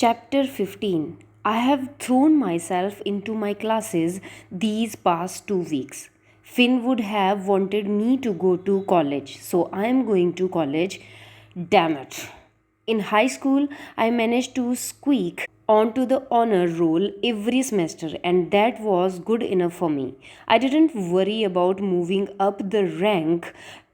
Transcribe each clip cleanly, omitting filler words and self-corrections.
Chapter 15. I have thrown myself into my classes these past 2 weeks. Finn would have wanted me to go to college, so I am going to college. Damn it. In high school, I managed to squeak onto the honor roll every semester, and that was good enough for me. I didn't worry about moving up the rank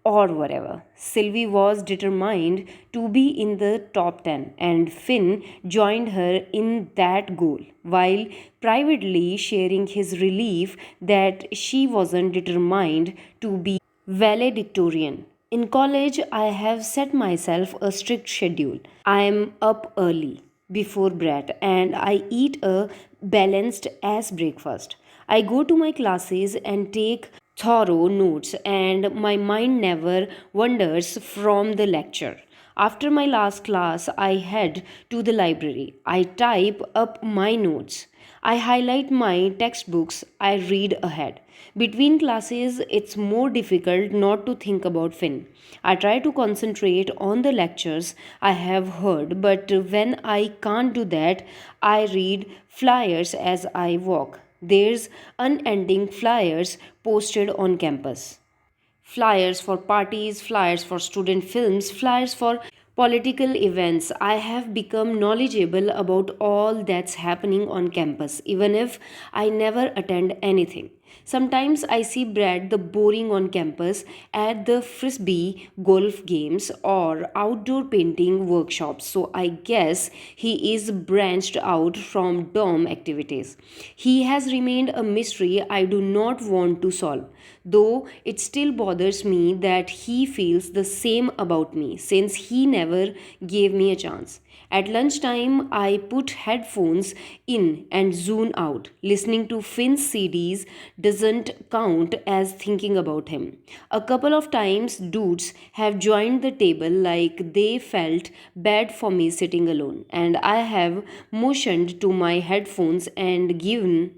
or whatever. Sylvie was determined to be in the top 10, and Finn joined her in that goal, while privately sharing his relief that she wasn't determined to be valedictorian. In college, I have set myself a strict schedule. I am up early before bread and I eat a balanced ass breakfast. I go to my classes and take thorough notes, and my mind never wanders from the lecture. After my last class, I head to the library. I type up my notes. I highlight my textbooks. I read ahead. Between classes, it's more difficult not to think about Finn. I try to concentrate on the lectures I have heard, but when I can't do that, I read flyers as I walk. There's unending flyers posted on campus. Flyers for parties, flyers for student films, flyers for political events. I have become knowledgeable about all that's happening on campus, even if I never attend anything. Sometimes I see Brad the boring on campus at the frisbee golf games or outdoor painting workshops, so I guess he is branched out from dorm activities. He has remained a mystery I do not want to solve, though it still bothers me that he feels the same about me since he never gave me a chance. At lunchtime, I put headphones in and zone out. Listening to Finn's CDs doesn't count as thinking about him. A couple of times, dudes have joined the table like they felt bad for me sitting alone, and I have motioned to my headphones and given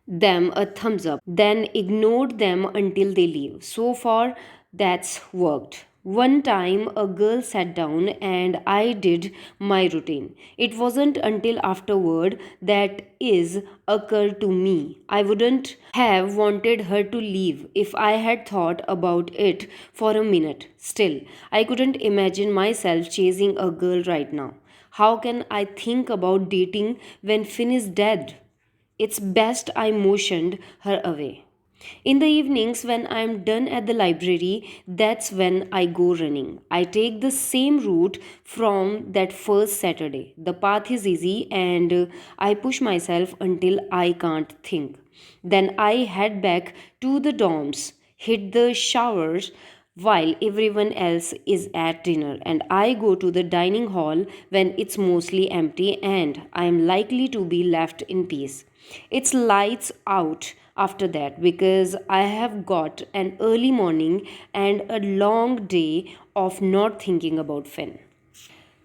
them a thumbs up, then ignored them until they leave. So far, that's worked. One time, a girl sat down and I did my routine. It wasn't until afterward that is occurred to me. I wouldn't have wanted her to leave if I had thought about it for a minute. Still, I couldn't imagine myself chasing a girl right now. How can I think about dating when Finn is dead? It's best I motioned her away. In the evenings, when I'm done at the library, that's when I go running. I take the same route from that first Saturday. The path is easy and I push myself until I can't think. Then I head back to the dorms, hit the showers while everyone else is at dinner, and I go to the dining hall when it's mostly empty and I am likely to be left in peace. It's lights out after that because I have got an early morning and a long day of not thinking about Finn.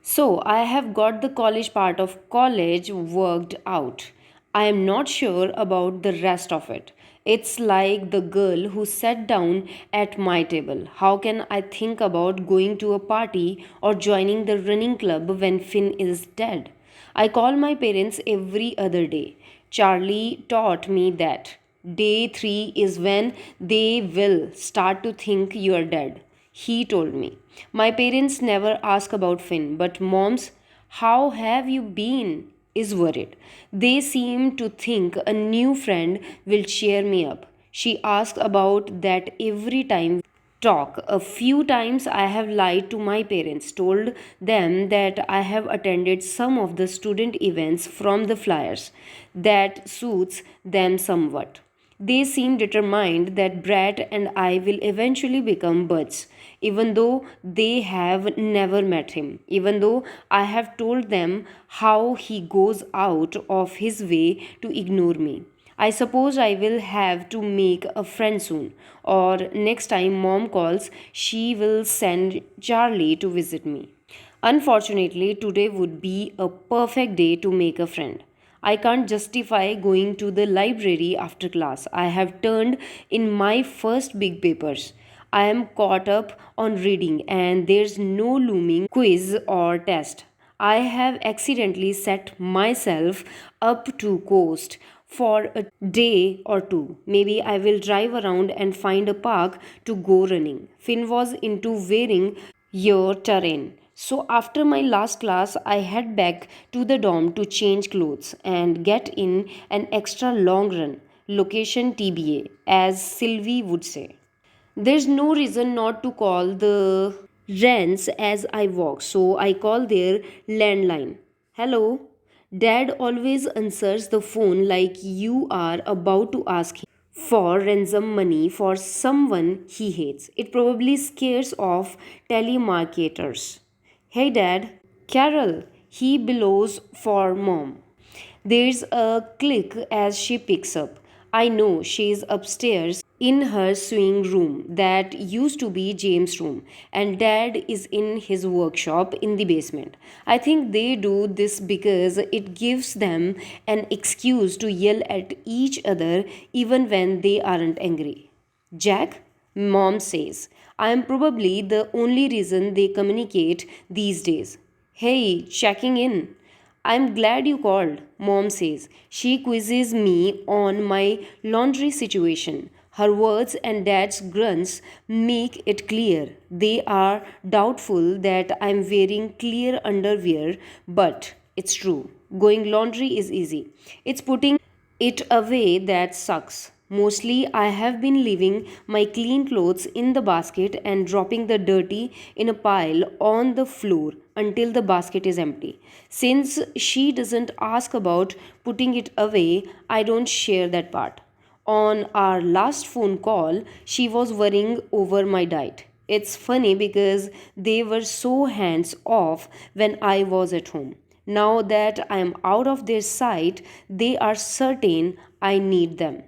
So, I have got the college part of college worked out. I am not sure about the rest of it. It's like the girl who sat down at my table. How can I think about going to a party or joining the running club when Finn is dead? I call my parents every other day. Charlie taught me that. Day 3 is when they will start to think you are dead. He told me. My parents never ask about Finn, but mom's, how have you been? Is worried. They seem to think a new friend will cheer me up. She asks about that every time talk. A few times I have lied to my parents, told them that I have attended some of the student events from the flyers. That suits them somewhat. They seem determined that Brad and I will eventually become buds, even though they have never met him, even though I have told them how he goes out of his way to ignore me. I suppose I will have to make a friend soon, or next time mom calls, she will send Charlie to visit me. Unfortunately, today would be a perfect day to make a friend. I can't justify going to the library after class. I have turned in my first big papers. I am caught up on reading and there's no looming quiz or test. I have accidentally set myself up to coast for a day or two. Maybe I will drive around and find a park to go running. Finn was into wearing your terrain. So after my last class, I head back to the dorm to change clothes and get in an extra long run. Location TBA, as Sylvie would say. There's no reason not to call the rents as I walk, so I call their landline. Hello. Dad always answers the phone like you are about to ask him for ransom money for someone he hates. It probably scares off telemarketers. Hey dad, Carol, he bellows for mom. There's a click as she picks up. I know she's upstairs in her sewing room that used to be James' room, and dad is in his workshop in the basement. I think they do this because it gives them an excuse to yell at each other even when they aren't angry. Jack, mom says, I am probably the only reason they communicate these days. Hey, checking in. I'm glad you called, mom says. She quizzes me on my laundry situation. Her words and dad's grunts make it clear they are doubtful that I'm wearing clear underwear, but it's true. Going laundry is easy. It's putting it away that sucks. Mostly, I have been leaving my clean clothes in the basket and dropping the dirty in a pile on the floor until the basket is empty. Since she doesn't ask about putting it away, I don't share that part. On our last phone call, she was worrying over my diet. It's funny because they were so hands off when I was at home. Now that I am out of their sight, they are certain I need them.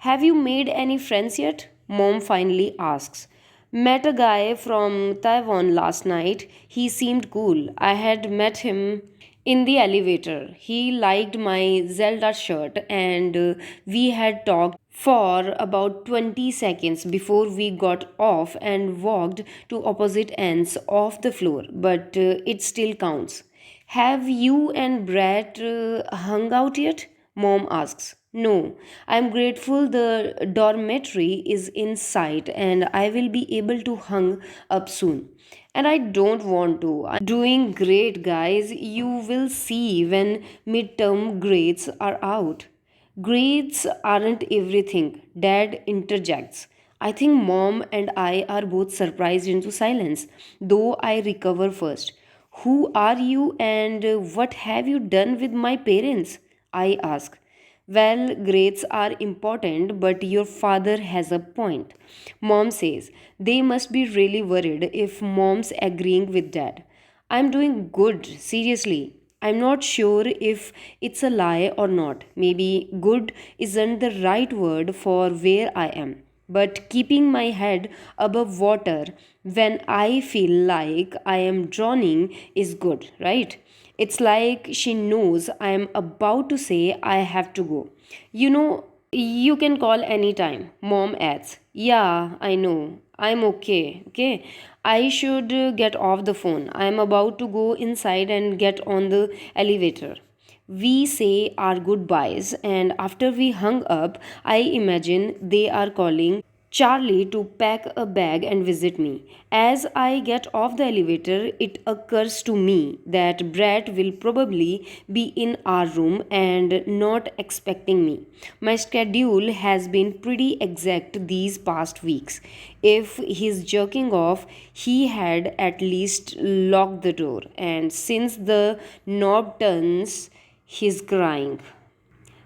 Have you made any friends yet? Mom finally asks. Met a guy from Taiwan last night. He seemed cool. I had met him in the elevator. He liked my Zelda shirt and we had talked for about 20 seconds before we got off and walked to opposite ends of the floor, but it still counts. Have you and Brett hung out yet? Mom asks. No, I'm grateful the dormitory is in sight and I will be able to hang up soon. And I don't want to. I'm doing great, guys. You will see when midterm grades are out. Grades aren't everything, Dad interjects. I think Mom and I are both surprised into silence, though I recover first. Who are you and what have you done with my parents? I ask. Well, grades are important, but your father has a point. Mom says they must be really worried if mom's agreeing with dad. I'm doing good, seriously. I'm not sure if it's a lie or not. Maybe good isn't the right word for where I am. But keeping my head above water when I feel like I am drowning is good, right? It's like she knows I am about to say I have to go. You know, you can call anytime, mom adds. Yeah, I know. I'm okay. Okay. I should get off the phone. I'm about to go inside and get on the elevator. We say our goodbyes, and after we hung up, I imagine they are calling Charlie to pack a bag and visit me. As I get off the elevator, it occurs to me that Brett will probably be in our room and not expecting me. My schedule has been pretty exact these past weeks. If he's jerking off, he had at least locked the door, and since the knob turns, he's crying.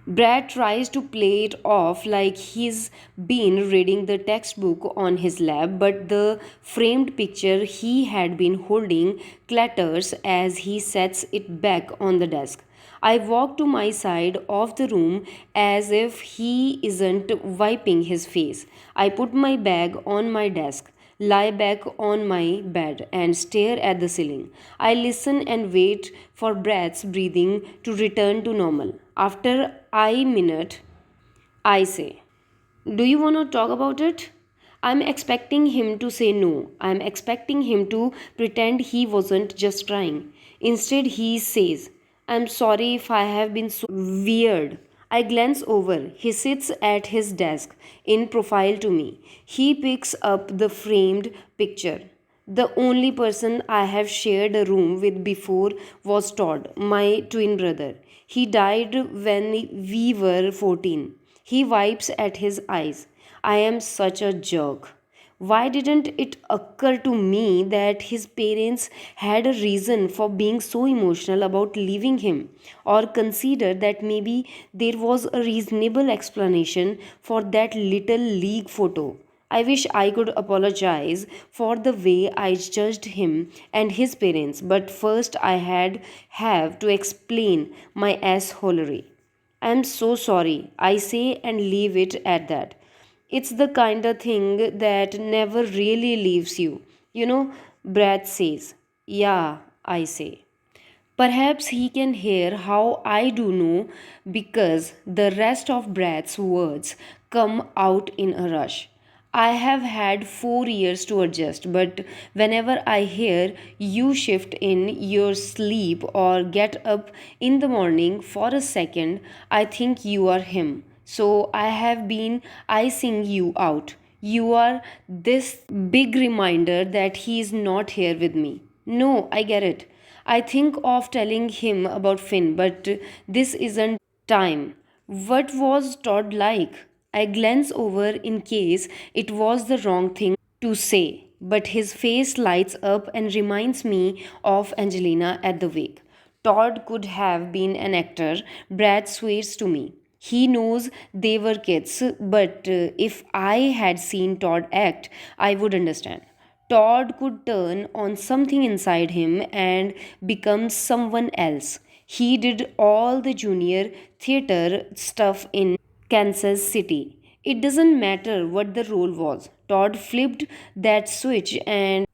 Brad tries to play it off like he's been reading the textbook on his lap, but the framed picture he had been holding clatters as he sets it back on the desk. I walk to my side of the room as if he isn't wiping his face. I put my bag on my desk, lie back on my bed, and stare at the ceiling. I listen and wait for Brad's breathing to return to normal. After a minute, I say, do you want to talk about it? I'm expecting him to say no. I'm expecting him to pretend he wasn't just trying. Instead, he says, I'm sorry if I have been so weird. I glance over. He sits at his desk, in profile to me. He picks up the framed picture. The only person I have shared a room with before was Todd, my twin brother. He died when we were 14. He wipes at his eyes. I am such a jerk. Why didn't it occur to me that his parents had a reason for being so emotional about leaving him, or consider that maybe there was a reasonable explanation for that little league photo? I wish I could apologize for the way I judged him and his parents, but first I had have to explain my assholery. I'm so sorry, I say and leave it at that. It's the kind of thing that never really leaves you. Brad says. Yeah, I say. Perhaps he can hear how I do know because the rest of Brad's words come out in a rush. I have had 4 years to adjust, but whenever I hear you shift in your sleep or get up in the morning for a second, I think you are him. So I have been icing you out. You are this big reminder that he is not here with me. No, I get it. I think of telling him about Finn, but this isn't time. What was Todd like? I glance over in case it was the wrong thing to say, but his face lights up and reminds me of Angelina at the wake. Todd could have been an actor, Brad swears to me. He knows they were kids, but if I had seen Todd act, I would understand. Todd could turn on something inside him and become someone else. He did all the junior theater stuff in Kansas City. It doesn't matter what the role was. Todd flipped that switch and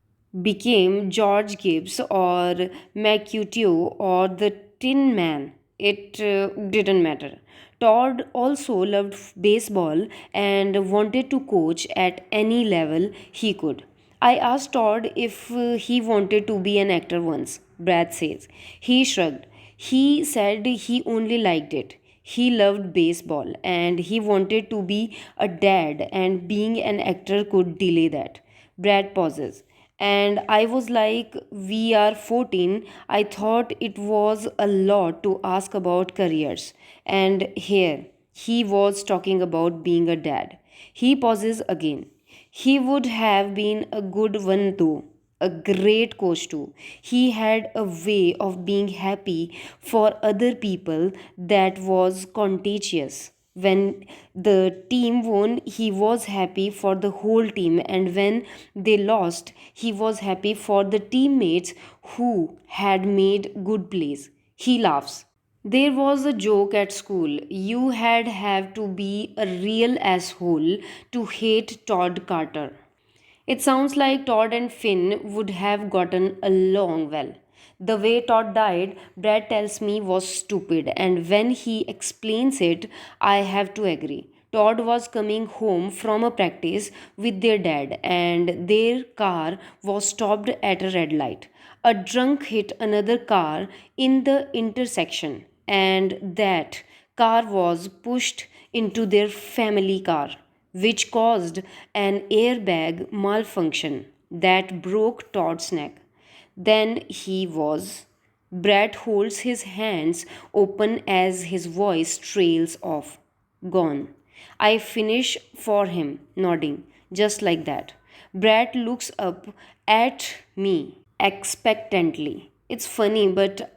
became George Gibbs or Mercutio or the Tin Man. It didn't matter. Todd also loved baseball and wanted to coach at any level he could. I asked Todd if he wanted to be an actor once. Brad says. He shrugged. He said he only liked it. He loved baseball and he wanted to be a dad, and being an actor could delay that. Brad pauses. And I was like, we are 14. I thought it was a lot to ask about careers. And here, he was talking about being a dad. He pauses again. He would have been a good one though, a great coach too. He had a way of being happy for other people that was contagious. When the team won, he was happy for the whole team, and when they lost, he was happy for the teammates who had made good plays. He laughs. There was a joke at school. You had have to be a real asshole to hate Todd Carter. It sounds like Todd and Finn would have gotten along well. The way Todd died, Brad tells me, was stupid, and when he explains it, I have to agree. Todd was coming home from a practice with their dad, and their car was stopped at a red light. A drunk hit another car in the intersection, and that car was pushed into their family car, which caused an airbag malfunction that broke Todd's neck. Then he was. Brad holds his hands open as his voice trails off. Gone. I finish for him, nodding, just like that. Brad looks up at me expectantly. It's funny, but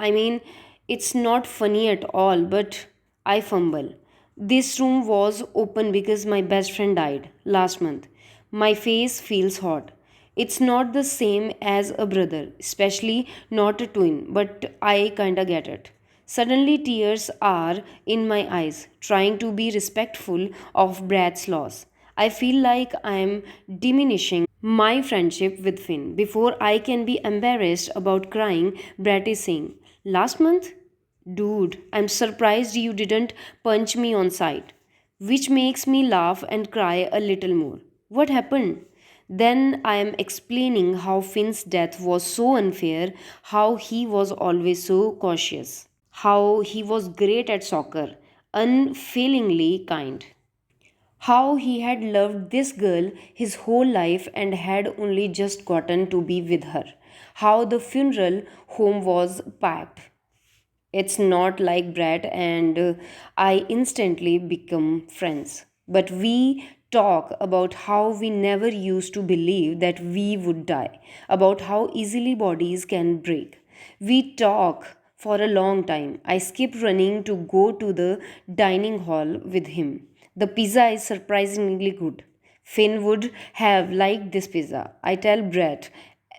it's not funny at all, but I fumble. This room was open because my best friend died last month. My face feels hot. It's not the same as a brother, especially not a twin, but I kinda get it. Suddenly, tears are in my eyes, trying to be respectful of Brad's loss. I feel like I'm diminishing my friendship with Finn. Before I can be embarrassed about crying, Brad is saying, last month? Dude, I'm surprised you didn't punch me on sight. Which makes me laugh and cry a little more. What happened? Then I am explaining how Finn's death was so unfair, how he was always so cautious, how he was great at soccer, unfailingly kind, how he had loved this girl his whole life and had only just gotten to be with her, how the funeral home was packed. It's not like Brad and I instantly become friends. But we talk about how we never used to believe that we would die, about how easily bodies can break. We talk for a long time. I skip running to go to the dining hall with him. The pizza is surprisingly good. Finn would have liked this pizza. I tell Brett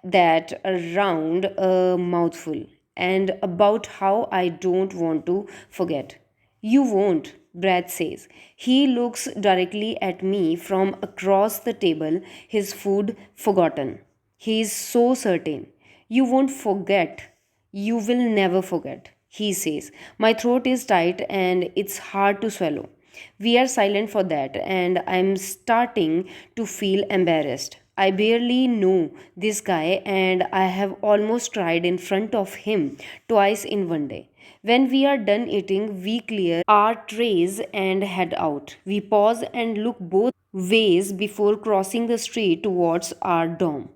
that around a mouthful and about how I don't want to forget. You won't, Brad says. He looks directly at me from across the table, his food forgotten. He is so certain. You won't forget. You will never forget, he says. My throat is tight and it's hard to swallow. We are silent for that, and I'm starting to feel embarrassed. I barely know this guy, and I have almost cried in front of him twice in one day. When we are done eating, we clear our trays and head out. We pause and look both ways before crossing the street towards our dorm.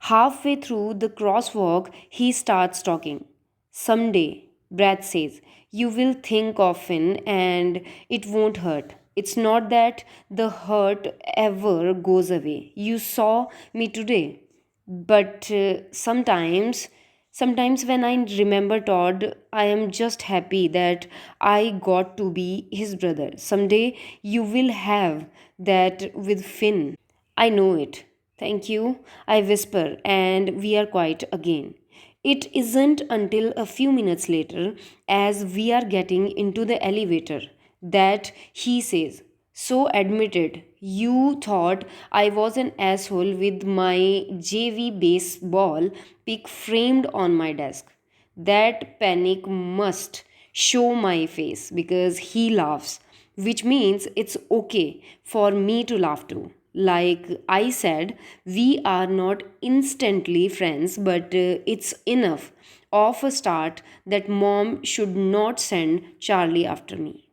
Halfway through the crosswalk, he starts talking. Someday, Brad says, you will think of Finn and it won't hurt. It's not that the hurt ever goes away. You saw me today. But sometimes when I remember Todd, I am just happy that I got to be his brother. Someday you will have that with Finn. I know it. Thank you, I whisper, and we are quiet again. It isn't until a few minutes later, as we are getting into the elevator, that he says, so admitted, you thought I was an asshole with my JV baseball pick framed on my desk. That panic must show my face because he laughs, which means it's okay for me to laugh too. Like I said, we are not instantly friends, but it's enough of a start that mom should not send Charlie after me.